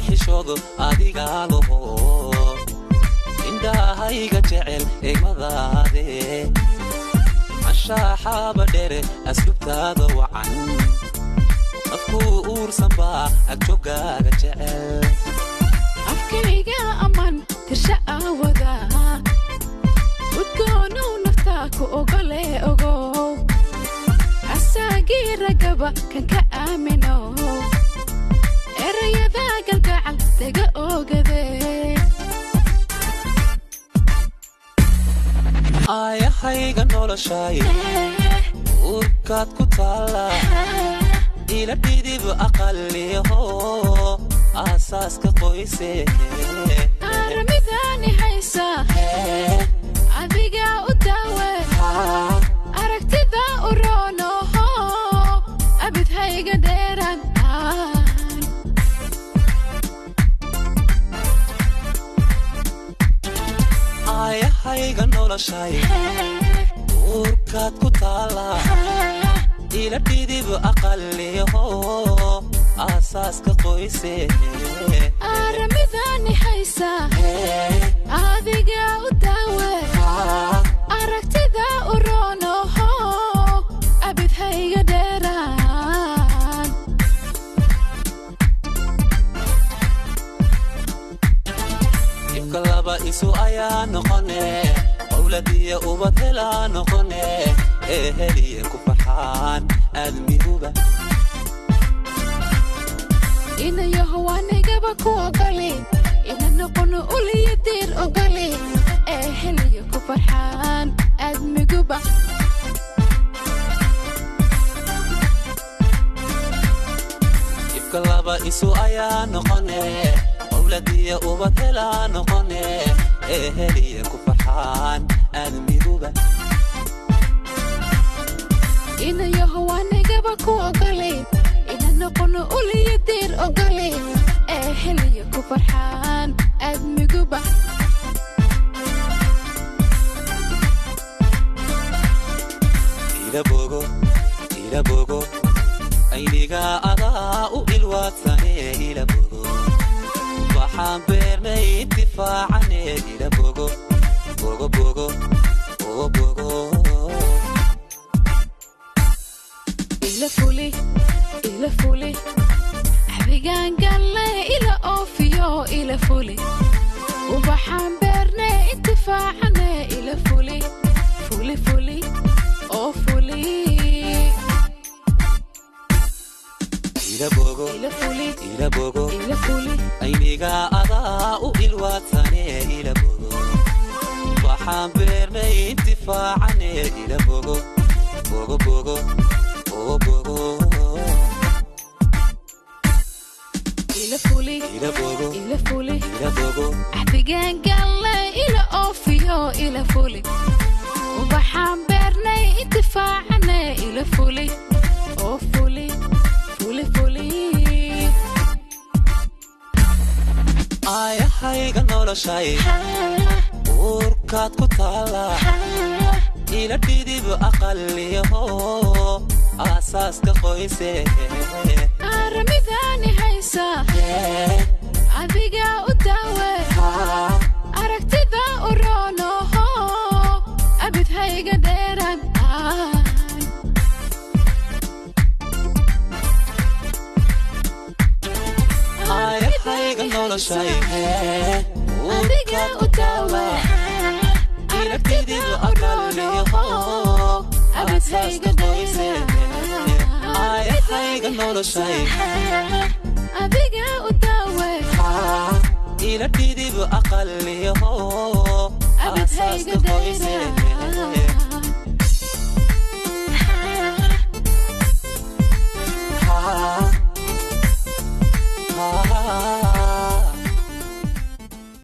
xishoodo adiga loho indahayga jecel eegmadaade ashaaxaba dheere asluubtaada wacan afku uursan baa agjogaaga jecel afkayga aman tirsha awada udgoonow naftaa ku ogole ogow asaagii ragaba kan ka aamino erayada galgacal tega ogade ayahayga noloshay urkaad ku taala ila dhidib aqaliho asaaska qoyse aramidani haysa adiga u daawe aragtida u roonoho abidhayga dheeran ayahayga noloshay urkaad ku taala ila dhidib aqaliho asaaska qoyse aramidani haysa adiga u daawe aragtida u roonoho abidhayga dheeran ibkalaba isu ayaa noqone qowladiya ubad helaa noqone heliye ku farxaan aadmiguba inayaho waanigaba ku ogole ina noqono uliya diir ogole heliye ku farxaan aadmiguba ibkalaba isu ayaa noqone qowladiya ubad helaa noqone heliye ku farxaan aadmiguba inayaho waanigaba ku ogole ina noqono uliya diir ogole heliye ku farxaan aadmiguba ila bogo ayniga adaa u ilwaadsane ila bogo waxaan beernay intifaacane ila bogo ila fuli abigaan galle ila oofiyo ila fuli ubaxaan beerne intifaacane ila fuli oo fuli ila bogo ayniga adaa u ilwaadsane ila bogo waxaan beernay intifaacane ila bogo ila fuli abigaan galle ila oofiyo ila fuli ubaxaan beernay intifaacane ila fuli oo fuli ayahayga noloshay urkaad ku taala ila dhidib aqaliho asaaska qoyse aramidani haysa adiga u daawe aragtida u roonoho abidhayga dheeran ayahayga noloshay adiga u daawe aragtida u roonoho abidhayga dheeran ayahayga noloshay adiga u daawe ila dhidib aqaliho abidhayga dheeran ah